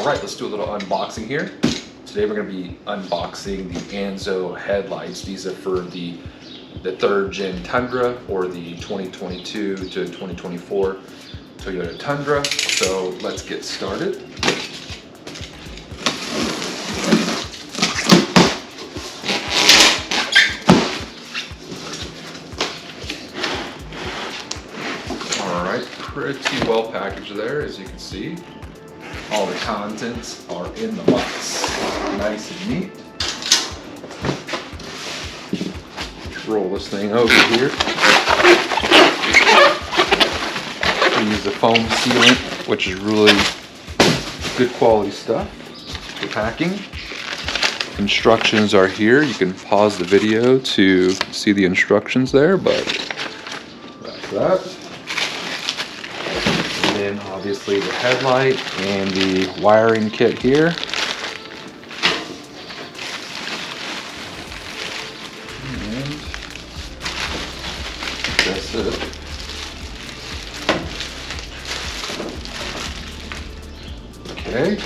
Alright, let's do a little unboxing here. Today we're going to be unboxing the Anzo headlights. These are for the third gen Tundra or the 2022 to 2024 Toyota Tundra. So let's get started. Alright, pretty well packaged there, as you can see. All the contents are in the box. Nice and neat. Roll this thing over here. We use the foam sealant, which is really good quality stuff for packing. Instructions are here. You can pause the video to see the instructions there, but that's that. And then obviously the headlight and the wiring kit here. And that's it. Okay.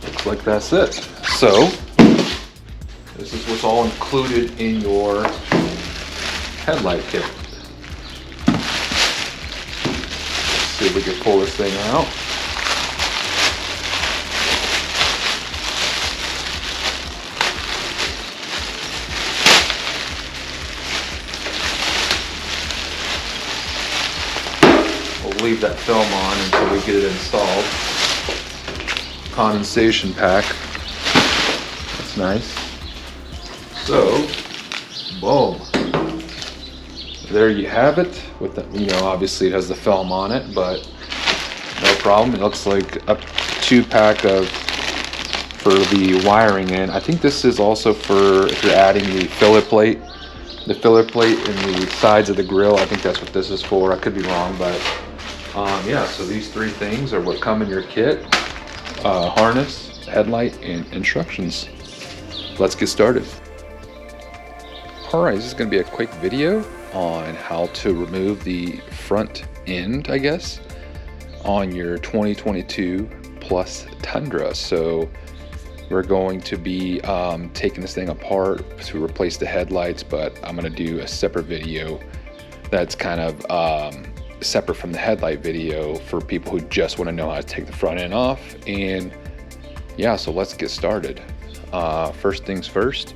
Looks like that's it. So this is what's all included in your headlight kit. See if we can pull this thing out. We'll leave that film on until we get it installed. Condensation pack. That's nice. So, boom. There you have it. With the, obviously it has the film on it, but no problem. It looks like a 2-pack of for the wiring in. I think this is also for if you're adding the filler plate. The filler plate in the sides of the grill. I think that's what this is for. I could be wrong, but yeah. So these 3 things are what come in your kit: harness, headlight, and instructions. Let's get started. All right, this is going to be a quick video on how to remove the front end, I guess, on your 2022 Plus Tundra. So we're going to be taking this thing apart to replace the headlights, but I'm going to do a separate video that's kind of separate from the headlight video for people who just want to know how to take the front end off. And yeah, so let's get started. First things first,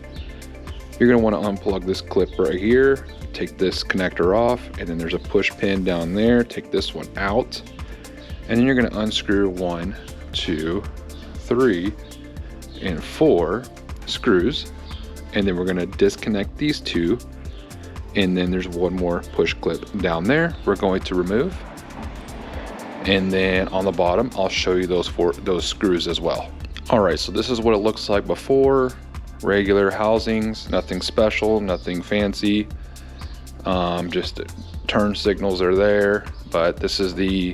you're going to want to unplug this clip right here. Take this connector off, and then there's a push pin down there. Take this one out, and then you're going to unscrew 1, 2, 3, and 4 screws, and then we're going to disconnect these 2, and then there's one more push clip down there we're going to remove, and then on the bottom I'll show you those screws as well. All right, so this is what it looks like before. Regular housings, nothing special, nothing fancy. Just turn signals are there, but this is the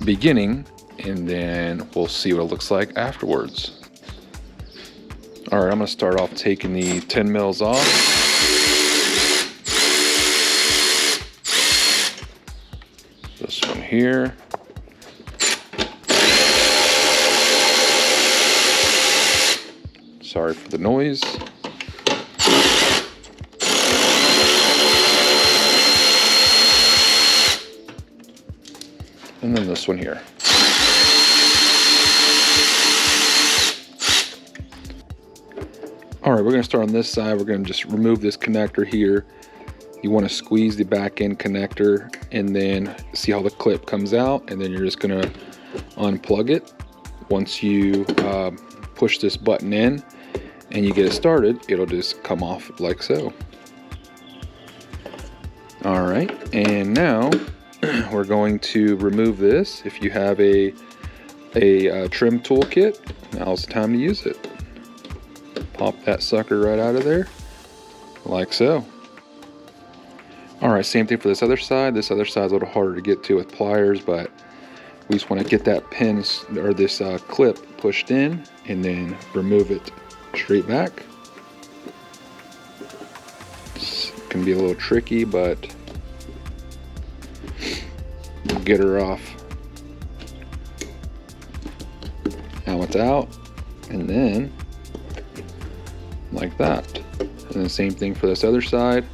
beginning, and then we'll see what it looks like afterwards. All right, I'm gonna start off taking the 10 mils off. This one here. Sorry for the noise. And then this one here. All right, we're going to start on this side. We're going to just remove this connector here. You want to squeeze the back end connector and then see how the clip comes out, and then you're just going to unplug it. Once you push this button in and you get it started, it'll just come off like so. All right, and now we're going to remove this. If you have a trim toolkit, now's the time to use it. Pop that sucker right out of there, like so. All right, same thing for this other side. This other side's a little harder to get to with pliers, but we just want to get that pin or this clip pushed in and then remove it straight back. It can be a little tricky, but get her off. Now it's out, and then like that. And the same thing for this other side.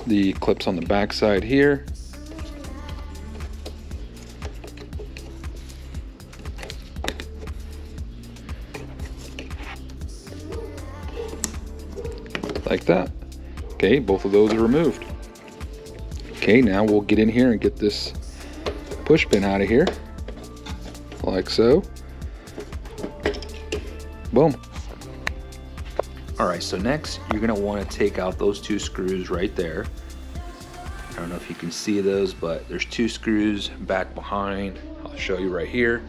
The clips on the back side here. Like that. Okay, both of those are removed. Okay, now we'll get in here and get this push pin out of here, like so. Boom. All right, so next you're gonna want to take out those two screws right there. I don't know if you can see those, but there's two screws back behind. I'll show you right here.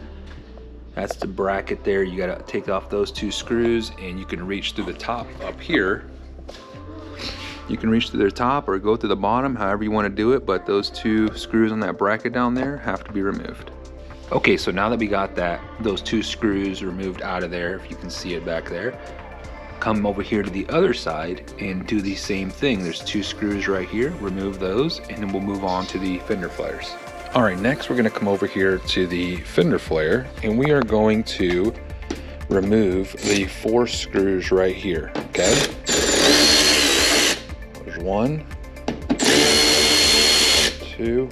That's the bracket there. You gotta take off those two screws, and you can reach through the top up here. You can reach to the top or go to the bottom, however you want to do it, but those two screws on that bracket down there have to be removed. Okay, so now that we got those two screws removed out of there, if you can see it back there, come over here to the other side and do the same thing. There's two screws right here, remove those, and then we'll move on to the fender flares. All right, next we're gonna come over here to the fender flare, and we are going to remove the 4 screws right here, okay? There's 1, 2,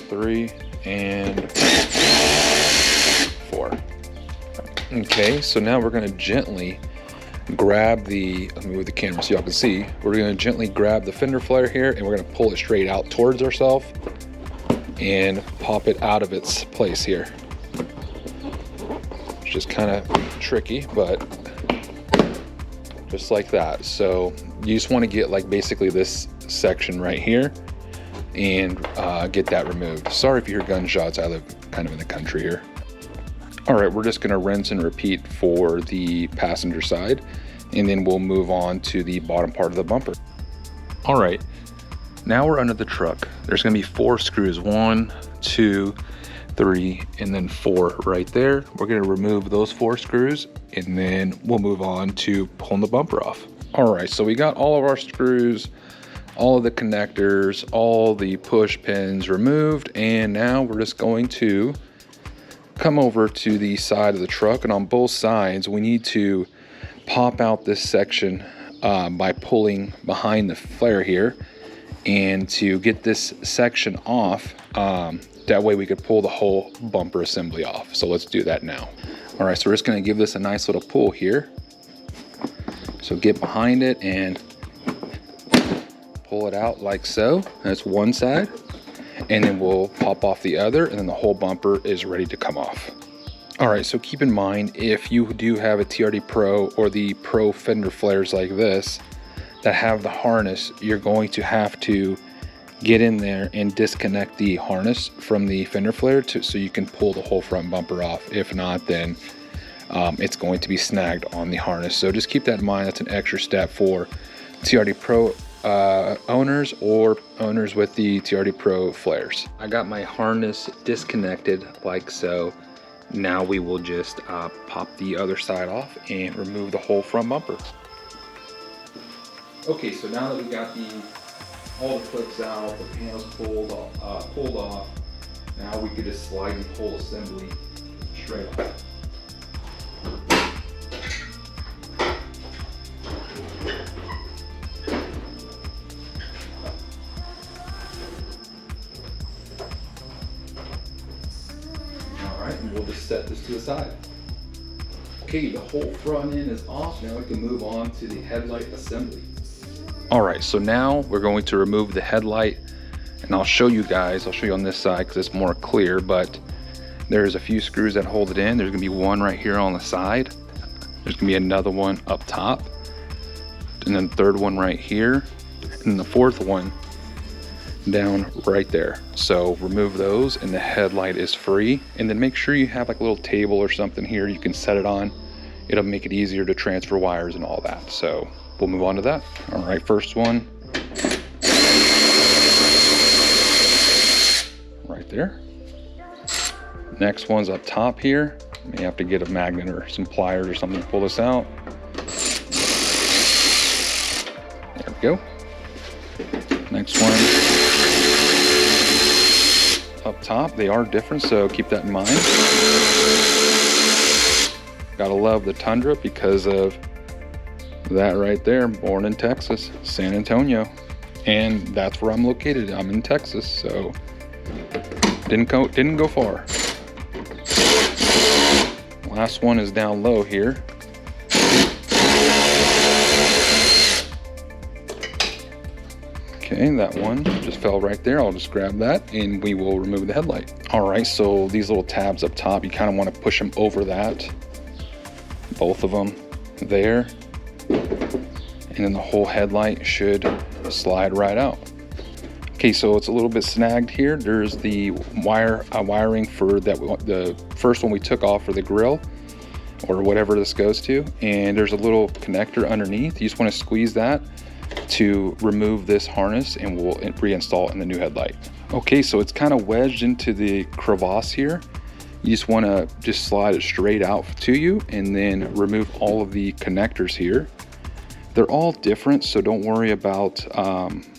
3, and 4. Okay, so now we're gonna gently grab let me move the camera so y'all can see. We're gonna gently grab the fender flare here, and we're gonna pull it straight out towards ourselves and pop it out of its place here. It's just kind of tricky, but just like that. So you just want to get like basically this section right here and get that removed. Sorry if you hear gunshots, I live kind of in the country here. All right, we're just gonna rinse and repeat for the passenger side, and then we'll move on to the bottom part of the bumper. All right, now we're under the truck. There's gonna be 4 screws, 1, 2, 3, and then 4 right there. We're gonna remove those 4 screws, and then we'll move on to pulling the bumper off. All right, so we got all of our screws, all of the connectors, all the push pins removed, and now we're just going to come over to the side of the truck, and on both sides we need to pop out this section by pulling behind the flare here, and to get this section off, that way we could pull the whole bumper assembly off. So let's do that now. All right, so we're just gonna give this a nice little pull here. So get behind it and pull it out like so. That's one side. And then we'll pop off the other, and then the whole bumper is ready to come off. All right, so keep in mind, if you do have a TRD Pro or the Pro fender flares like this that have the harness, you're going to have to get in there and disconnect the harness from the fender flare so you can pull the whole front bumper off. If not, then it's going to be snagged on the harness. So just keep that in mind. That's an extra step for TRD Pro owners or owners with the TRD Pro flares. I got my harness disconnected like so. Now we will just pop the other side off and remove the whole front bumper. Okay, so now that we got all the clips out, the panels pulled off, now we could just slide the whole assembly straight off. And we'll just set this to the side. Okay, the whole front end is off. Now we can move on to the headlight assembly. All right, so now we're going to remove the headlight, and I'll show you on this side because it's more clear, but there's a few screws that hold it in. There's gonna be one right here on the side. There's gonna be another one up top, and then the third one right here, and the fourth one down right there. So remove those and the headlight is free. And then make sure you have like a little table or something here you can set it on. It'll make it easier to transfer wires and all that. So we'll move on to that. All right, first one right there. Next one's up top here. You may have to get a magnet or some pliers or something to pull this out. There we go. Next one up top. They are different, so keep that in mind. Gotta love the Tundra because of that right there. Born in Texas, San Antonio, and that's where I'm located. I'm in Texas, so didn't go far. Last one is down low here. Okay, that one just fell right there. I'll just grab that and we will remove the headlight. All right, so these little tabs up top, you kind of want to push them over that. Both of them there. And then the whole headlight should slide right out. Okay, so it's a little bit snagged here. There's the wiring for that, the first one we took off for the grill or whatever this goes to. And there's a little connector underneath. You just want to squeeze that to remove this harness, and we'll reinstall it in the new headlight. Okay, so it's kind of wedged into the crevasse here. You just want to slide it straight out to you and then remove all of the connectors here. They're all different, so don't worry about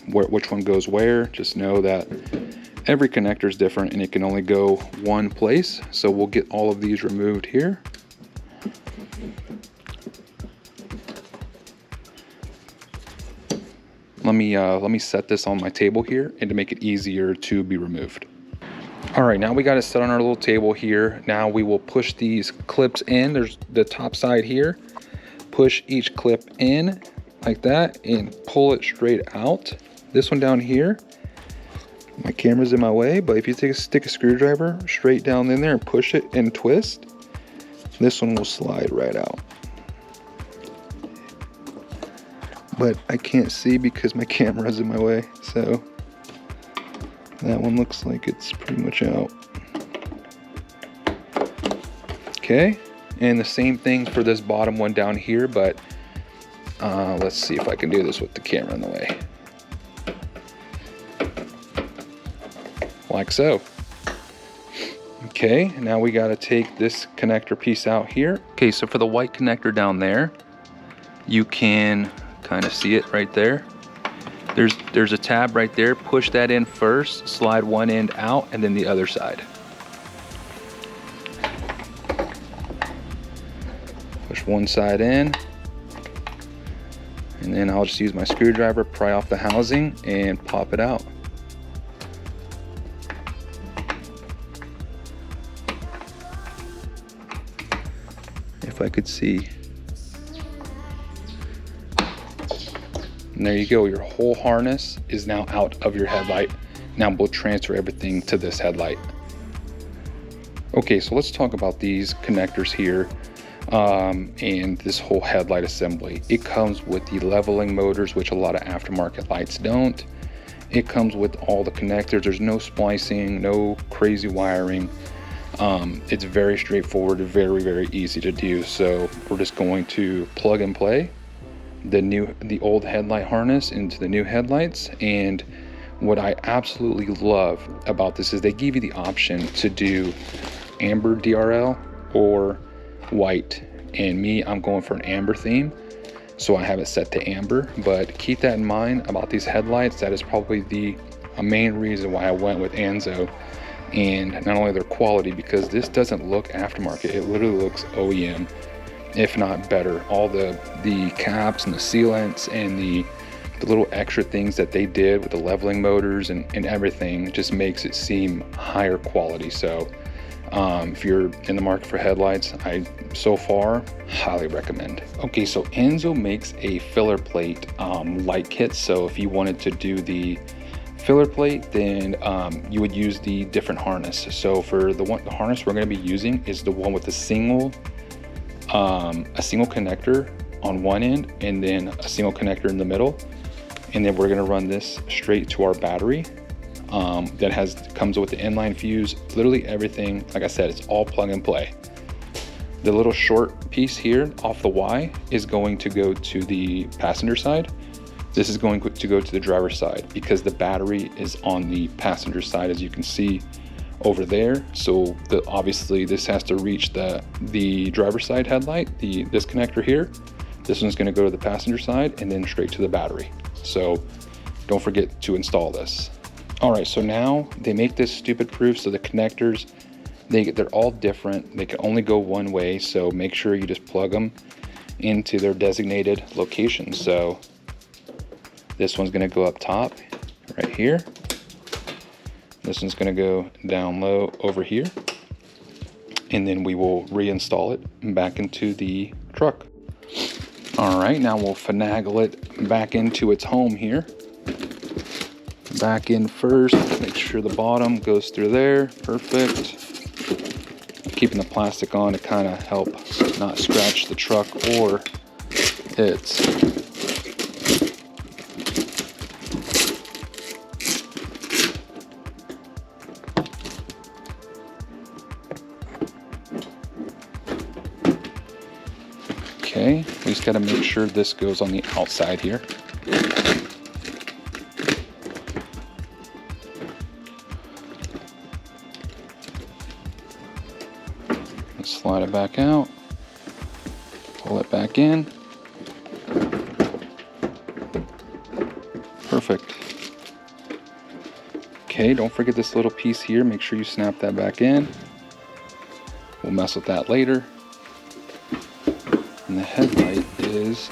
which one goes where. Just know that every connector is different and it can only go one place. So we'll get all of these removed here. Let me set this on my table here and to make it easier to be removed. All right, now we got it set on our little table here. Now we will push these clips in. There's the top side here. Push each clip in like that and pull it straight out. This one down here, my camera's in my way, but if you stick a screwdriver straight down in there and push it and twist, this one will slide right out. But I can't see because my camera's in my way, so that one looks like it's pretty much out. Okay, and the same thing for this bottom one down here, but let's see if I can do this with the camera in the way. Like so. Okay, now we got to take this connector piece out here. Okay, so for the white connector down there, you can kind of see it right there. There's a tab right there. Push that in first, slide one end out, and then the other side. Push one side in, and then I'll just use my screwdriver, pry off the housing, and pop it out. If I could see. And there you go, your whole harness is now out of your headlight. Now we'll transfer everything to this headlight. Okay, so let's talk about these connectors here and this whole headlight assembly. It comes with the leveling motors, which a lot of aftermarket lights don't. It comes with all the connectors. There's no splicing, no crazy wiring. It's very straightforward, very, very easy to do. So we're just going to plug and play the old headlight harness into the new headlights. And what I absolutely love about this is they give you the option to do amber DRL or white, and me, I'm going for an amber theme, so I have it set to amber. But keep that in mind about these headlights. That is probably a main reason why I went with Anzo, and not only their quality, because this doesn't look aftermarket, it literally looks OEM, if not better. All the caps and the sealants and the little extra things that they did with the leveling motors and everything just makes it seem higher quality. So if you're in the market for headlights, I so far highly recommend. Okay, so Anzo makes a filler plate light kit. So if you wanted to do the filler plate, then you would use the different harness. So for the harness we're going to be using is the one with a single connector on one end and then a single connector in the middle, and then we're going to run this straight to our battery that comes with the inline fuse. Literally everything, like I said, it's all plug and play. The little short piece here off the Y is going to go to the passenger side. This is going to go to the driver's side because the battery is on the passenger side, as you can see over there. So obviously this has to reach the driver's side headlight, this connector here. This one's going to go to the passenger side and then straight to the battery. So don't forget to install this. All right, so now they make this stupid proof, so the connectors, they're all different. They can only go one way, so make sure you just plug them into their designated location. So this one's gonna go up top right here. This one's gonna go down low over here. And then we will reinstall it back into the truck. All right, now we'll finagle it back into its home here. Back in first, make sure the bottom goes through there, perfect. Keeping the plastic on to kind of help not scratch the truck or its. Okay, we just got to make sure this goes on the outside here. Slide it back out, pull it back in. Perfect. Okay, don't forget this little piece here. Make sure you snap that back in. We'll mess with that later. And the headlight is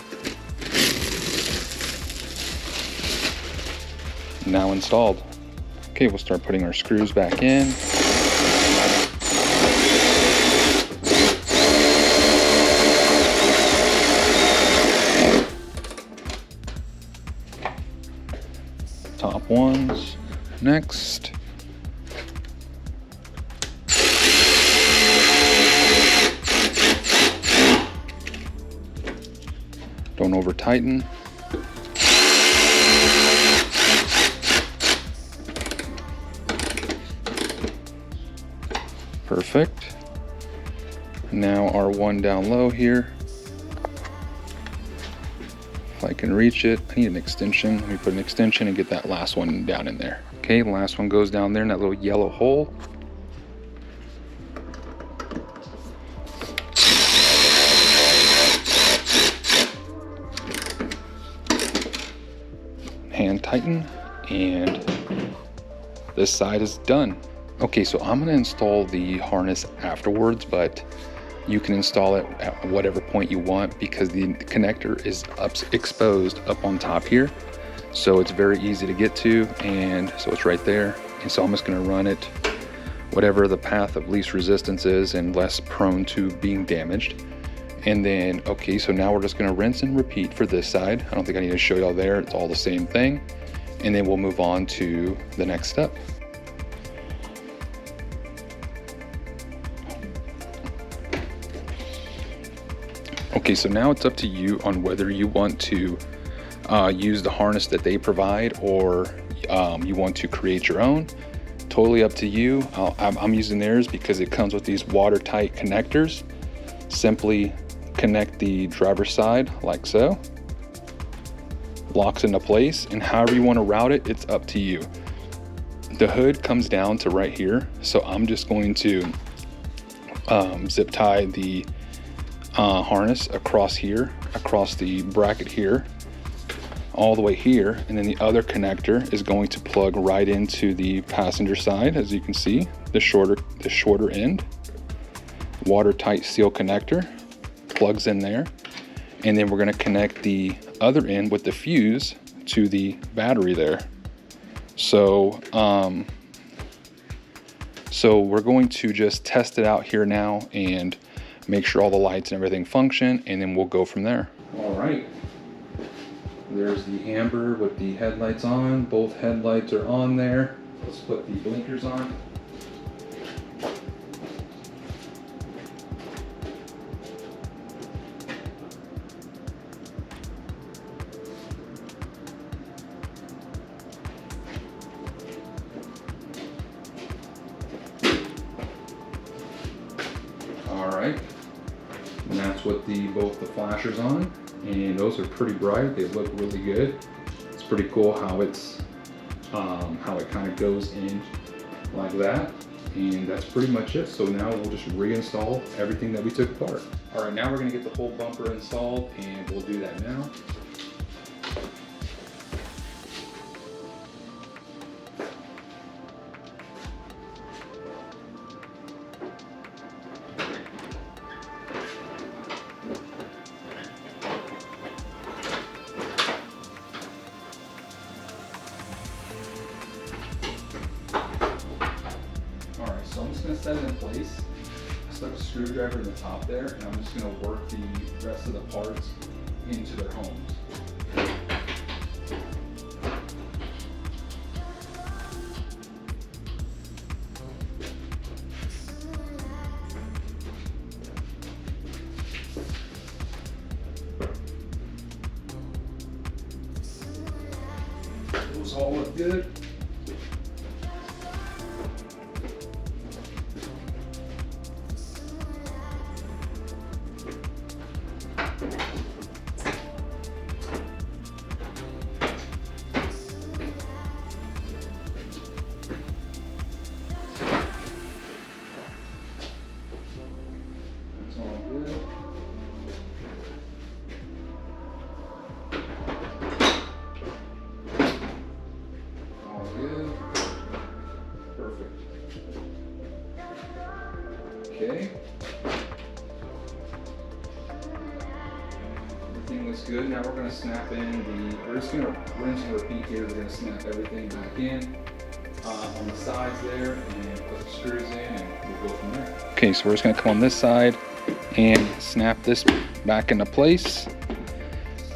now installed. Okay, we'll start putting our screws back in. Top ones next. Don't over tighten. Perfect. Now our one down low here. If I can reach it, I need an extension. Let me put an extension and get that last one down in there. Okay, the last one goes down there in that little yellow hole. Hand tighten, and this side is done. Okay, so I'm gonna install the harness afterwards, but you can install it at whatever point you want because the connector is exposed up on top here. So it's very easy to get to, and so it's right there. And so I'm just gonna run it whatever the path of least resistance is and less prone to being damaged. And then, okay, so now we're just gonna rinse and repeat for this side. I don't think I need to show y'all there, it's all the same thing. And then we'll move on to the next step. Okay, so now it's up to you on whether you want to use the harness that they provide or you want to create your own. Totally up to you. I'm using theirs because it comes with these watertight connectors. Simply connect the driver's side like so. Locks into place, and however you want to route it, it's up to you. The hood comes down to right here, so I'm just going to zip tie the harness across here, across the bracket here, all the way here, and then the other connector is going to plug right into the passenger side, as you can see, the shorter end. Watertight seal connector plugs in there, and then we're going to connect the other end with the fuse to the battery there. So we're going to just test it out here now and make sure all the lights and everything function, and then we'll go from there. All right, there's the amber with the headlights on. Both headlights are on there. Let's put the blinkers on. All right. And that's what both the flashers on, and those are pretty bright. They look really good. It's pretty cool how it's how it kind of goes in like that, and that's pretty much it. So now we'll just reinstall everything that we took apart. All right, now we're gonna get the whole bumper installed, and we'll do that now. gonna set it in place. I stuck a screwdriver in the top there, and I'm just gonna work the rest of the parts into their homes. Those all look good. Okay. Everything looks good. Now we're going to snap in we're just going to rinse and repeat here. We're going to snap everything back in on the sides there and put the screws in, and we'll go from there. Okay, so we're just going to come on this side and snap this back into place.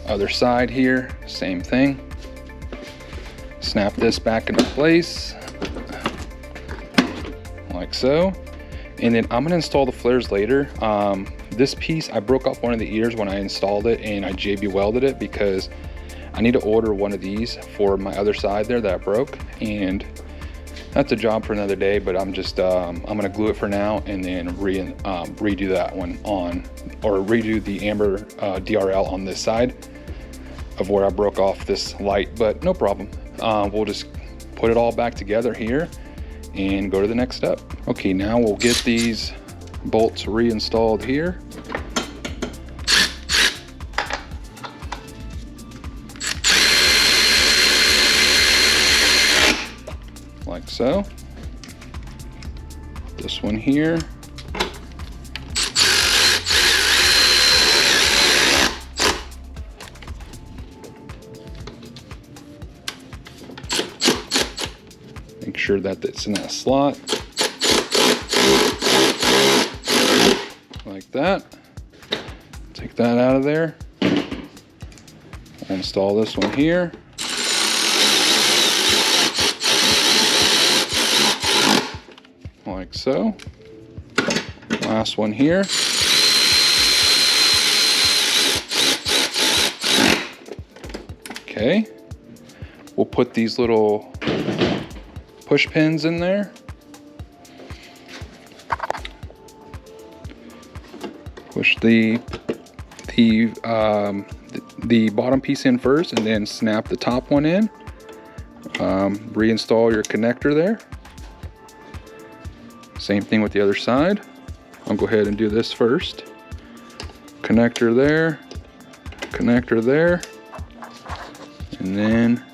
Other side here, same thing. Snap this back into place like so. And then I'm gonna install the flares later. This piece, I broke off one of the ears when I installed it, and I JB welded it because I need to order one of these for my other side there that I broke, and that's a job for another day. But I'm just I'm gonna glue it for now, and then redo that one on, or redo the amber DRL on this side of where I broke off this light. But no problem. We'll just put it all back together here and go to the next step. Okay, now we'll get these bolts reinstalled here. Like so. This one here. Make sure that it's in that slot. Like that. Take that out of there. Install this one here. Like so. Last one here. Okay. We'll put these little push pins in there. Push the bottom piece in first, and then snap the top one in. Reinstall your connector there. Same thing with the other side. I'll go ahead and do this first. Connector there, and then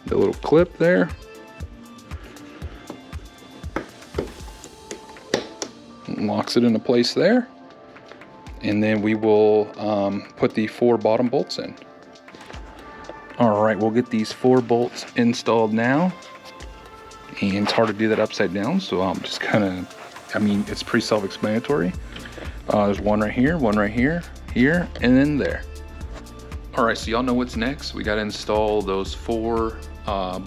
the little clip there. Locks it into place there, and then we will put the 4 bottom bolts in. All right, we'll get these 4 bolts installed now, and it's hard to do that upside down, so I'm just it's pretty self-explanatory. There's one right here, here, and then there. All right, so y'all know what's next. We got to install those 4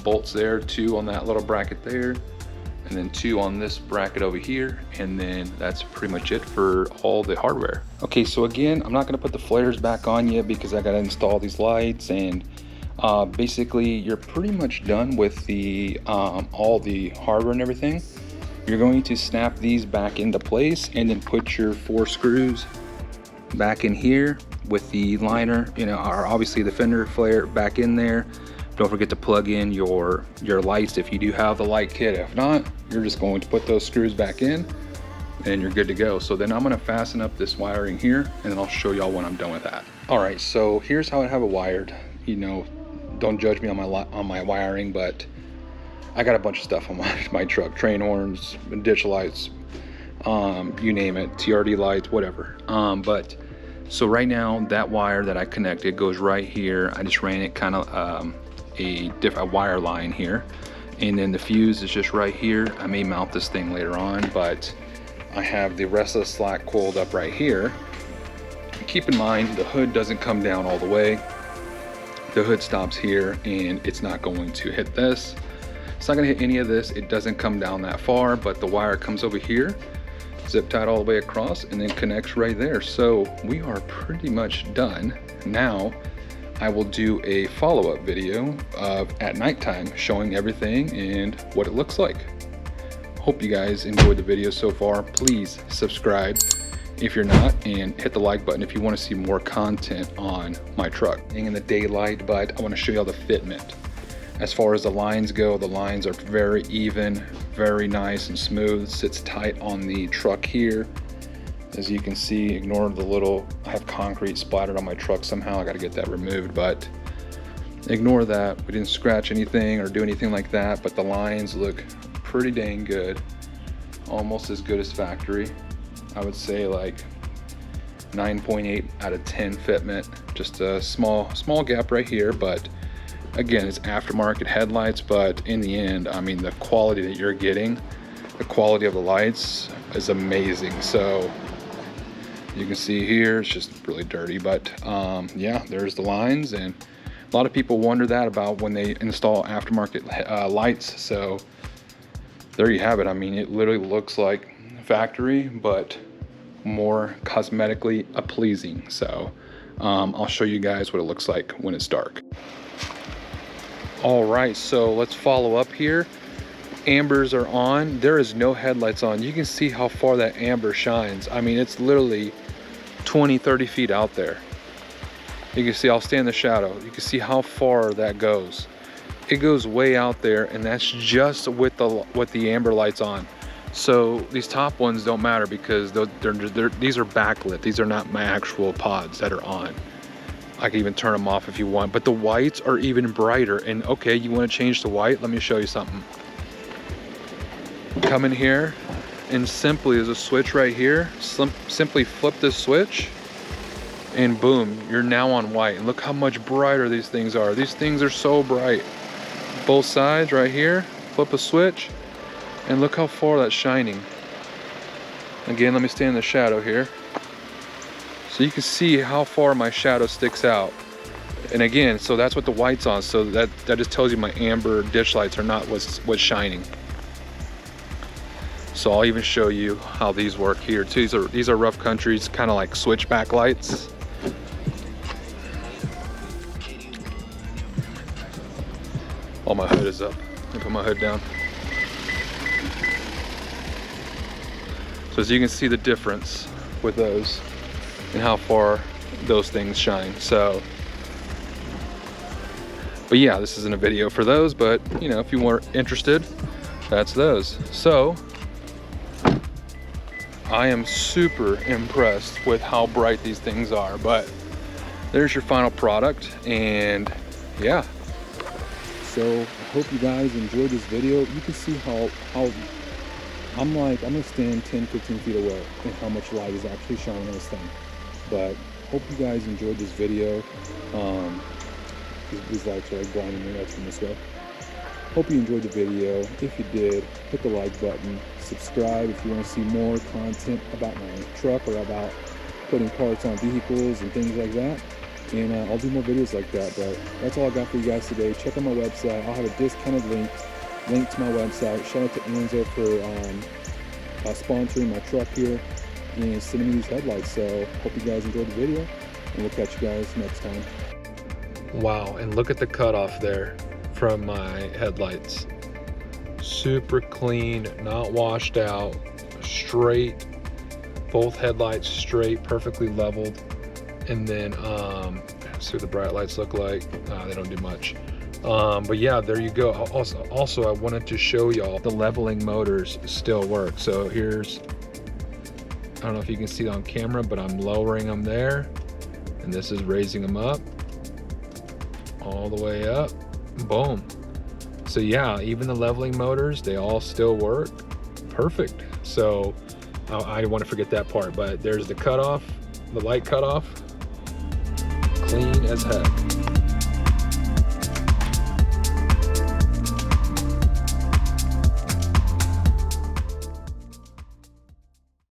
bolts there, 2 on that little bracket there, and then 2 on this bracket over here, and then that's pretty much it for all the hardware. Okay, so again, I'm not gonna put the flares back on yet because I gotta install these lights, and basically you're pretty much done with the all the hardware and everything. You're going to snap these back into place, and then put your 4 screws back in here with the liner, or obviously the fender flare back in there. Don't forget to plug in your lights if you do have the light kit. If not, you're just going to put those screws back in and you're good to go. So then I'm gonna fasten up this wiring here, and then I'll show y'all when I'm done with that. All right, so here's how I have it wired. Don't judge me on my wiring, but I got a bunch of stuff on my truck. Train horns, ditch lights, you name it, TRD lights, whatever. So right now, that wire that I connected goes right here. I just ran it kind of a wire line here, And then the fuse is just right here. I may mount this thing later on, but I have the rest of the slack coiled up right here. Keep in mind, the hood doesn't come down all the way. The hood stops here and it's not going to hit this. It's not gonna hit any of this. It doesn't come down that far, but the wire comes over here, zip tied all the way across, and then connects right there. So we are pretty much done. Now I will do a follow-up video of at nighttime showing everything and what it looks like. Hope you guys enjoyed the video so far. Please subscribe if you're not, and hit the like button if you want to see more content on my truck. In the daylight, but I want to show you all the fitment. As far as the lines go, the lines are very even, very nice and smooth. It sits tight on the truck here. As you can see, ignore the little, I have concrete splattered on my truck somehow. I got to get that removed, but ignore that. We didn't scratch anything or do anything like that, but the lines look pretty dang good. Almost as good as factory. I would say like 9.8 out of 10 fitment. Just a small gap right here, but again, it's aftermarket headlights, but in the end, I mean, the quality that you're getting, the quality of the lights is amazing. So you can see here, it's just really dirty, but yeah, there's the lines. And a lot of people wonder that about when they install aftermarket lights. So there you have it. I mean, it literally looks like factory, but more cosmetically pleasing. So I'll show you guys what it looks like when it's dark. All right, so let's follow up here. Ambers are on. There is no headlights on. You can see how far that amber shines. I mean, it's literally 20-30 feet out there. You can see, I'll stay in the shadow. You can see how far that goes. It goes way out there, and that's just with the amber lights on. So these top ones don't matter because these are backlit. These are not my actual pods that are on. I can even turn them off if you want, but the whites are even brighter. And okay, you want to change to white? Let me show you something. Come in here, and simply there's a switch right here. Simply flip this switch, and boom, you're now on white. And look how much brighter these things are. These things are so bright. Both sides right here, flip a switch, and look how far that's shining. Again, let me stay in the shadow here. So you can see how far my shadow sticks out. And again, so that's what the white's on. So that just tells you my amber ditch lights are not what's shining. So I'll even show you how these work here too. These are rough countries, kind of like switchback lights. Oh, my hood is up. Let me put my hood down. So as you can see the difference with those and how far those things shine. So, but yeah, this isn't a video for those, but you know, if you were interested, that's those. So I am super impressed with how bright these things are, but there's your final product. And yeah, so I hope you guys enjoyed this video. You can see how I'm gonna stand 10-15 feet away and how much light is actually shining on this thing. But hope you guys enjoyed this video. These lights are like blinding me right from this way. Hope you enjoyed the video. If you did, hit the like button, subscribe if you want to see more content about my truck or about putting parts on vehicles and things like that. And I'll do more videos like that. But that's all I got for you guys today. Check out my website. I'll have a discounted link to my website. Shout out to Anzo for sponsoring my truck here and sending me these headlights. So hope you guys enjoyed the video, and we'll catch you guys next time. Wow, and look at the cutoff there from my headlights. Super clean, not washed out, straight, both headlights straight, perfectly leveled. And then see what the bright lights look like. They don't do much. But yeah, there you go. Also I wanted to show y'all the leveling motors still work. So here's, I don't know if you can see it on camera, but I'm lowering them there, and this is raising them up all the way up. Boom. So yeah, even the leveling motors, they all still work perfect. So I didn't want to forget that part, but there's the cutoff, the light cutoff, clean as heck.